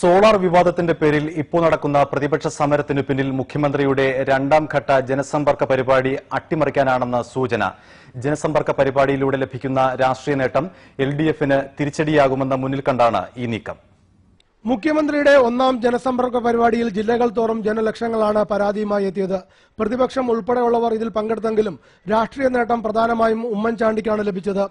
Solar വിവാദത്തിന്റെ പേരിൽ ഇപ്പോൾ നടക്കുന്ന പ്രതിപക്ഷ സമരത്തിനു പിന്നിൽ മുഖ്യമന്ത്രിയുടെ രണ്ടാം ഘട്ട ജനസമ്പർക്ക പരിപാടി അട്ടിമറിക്കാനാണെന്ന സൂചന. ജനസമ്പർക്ക പരിപാടിയിലൂടെ ലഭിക്കുന്ന രാഷ്ട്രീയ നേട്ടം എൽഡിഎഫിന് തിരിച്ചടിയാകുമെന്ന് മുന്നിൽ കണ്ടാണ് ഈ നീക്കം. മുഖ്യമന്ത്രിയുടെ ഒന്നാം ജനസമ്പർക്ക പരിപാടിയിൽ ജില്ലകൾ തോറും ജനലക്ഷങ്ങളാണ് പരാതിയുമായി എത്തിയത്. പ്രതിപക്ഷം ഉൾപ്പെടെയുള്ളവർ ഇതിൽ പങ്കെടുത്തെങ്കിലും രാഷ്ട്രീയ നേട്ടം പ്രധാനമായും ഉമ്മൻചാണ്ടിക്കാണ് ലഭിച്ചത്.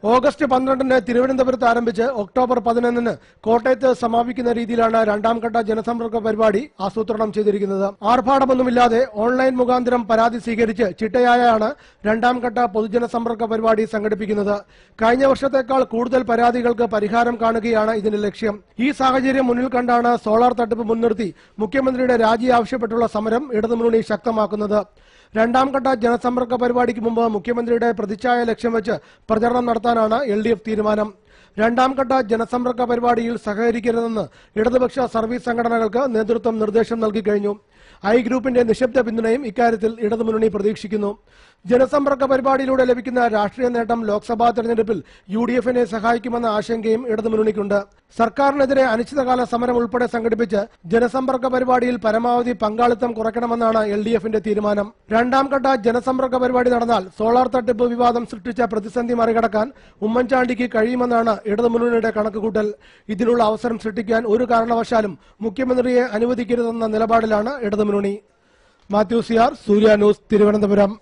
ഓഗസ്റ്റ് 12-ന് തിരുവനന്തപുരത്ത് ആരംഭിച്ച് ഒക്ടോബർ 11-ന് കോട്ടയത്ത് സമാപിക്കുന്ന രീതിയിലാണ് രണ്ടാം ഘട്ട ജനസമ്പർക്ക പരിപാടി ആസൂത്രണം ചെയ്തിരിക്കുന്നത്. ആർഭാടമൊന്നുമില്ലാതെ ഓൺലൈൻ മുഖാന്തരം പരാതി സ്വീകരിച്ച് ചിട്ടയായാണ് രണ്ടാം ഘട്ട പൊതുജനസമ്പർക്ക പരിപാടി സംഘടിപ്പിക്കുന്നത്. കഴിഞ്ഞ വർഷത്തേക്കാൾ കൂടുതൽ പരാതികൾക്ക് പരിഹാരം കാണുകയാണ് ഇതിന്റെ ലക്ഷ്യം. ഈ സാഹചര്യം മുന്നിൽ കണ്ടാണ് സോളാർ തട്ടിപ്പ് മുൻനിർത്തി മുഖ്യമന്ത്രിയുടെ രാജി ആവശ്യപ്പെട്ടുള്ള സമരം ഇടതുമുന്നണി ശക്തമാക്കുന്നത്. രണ്ടാം ഘട്ട ജനസമ്പർക്ക പരിപാടിക്ക് മുമ്പ് മുഖ്യമന്ത്രിയുടെ പ്രതിച്ഛായ ലക്ഷ്യം വെച്ച് പ്രചരണം നടത്താനാണ് എൽഡിഎഫ് തീരുമാനം. രണ്ടാം ഘട്ട ജനസമ്പർക്ക പരിപാടിയിൽ സഹകരിക്കരുതെന്ന് ഇടതുപക്ഷ സർവീസ് സംഘടനകൾക്ക് നേതൃത്വം നിർദ്ദേശം നൽകി കഴിഞ്ഞു. ഐ ഗ്രൂപ്പിന്റെ നിശബ്ദ പിന്തുണയും ഇക്കാര്യത്തിൽ ഇടതുമുന്നണി പ്രതീക്ഷിക്കുന്നു. ജനസമ്പർക്ക പരിപാടിയിലൂടെ ലഭിക്കുന്ന രാഷ്ട്രീയ നേട്ടം ലോക്സഭാ തെരഞ്ഞെടുപ്പിൽ യുഡിഎഫിനെ സഹായിക്കുമെന്ന ആശങ്കയും ഇടതുമുന്നണിക്കുണ്ട്. സർക്കാരിനെതിരെ അനിശ്ചിതകാല സമരം ഉൾപ്പെടെ സംഘടിപ്പിച്ച് ജനസമ്പർക്ക പരിപാടിയിൽ പരമാവധി പങ്കാളിത്തം കുറയ്ക്കണമെന്നാണ് എൽഡിഎഫിന്റെ തീരുമാനം. രണ്ടാം ഘട്ട ജനസമ്പർക്ക പരിപാടി നടന്നാൽ സോളാർ തട്ടിപ്പ് വിവാദം സൃഷ്ടിച്ച പ്രതിസന്ധി മറികടക്കാൻ ഉമ്മൻചാണ്ടിക്ക് കഴിയുമെന്നാണ് ഇടതുമുന്നണിയുടെ കണക്കുകൂട്ടൽ. ഇതിനുള്ള അവസരം സൃഷ്ടിക്കാൻ ഒരു കാരണവശാലും മുഖ്യമന്ത്രിയെ അനുവദിക്കരുതെന്ന നിലപാടിലാണ് ഇടതുമുന്നണി. മാത്യു സിയാർ, സൂര്യ ന്യൂസ്, തിരുവനന്തപുരം.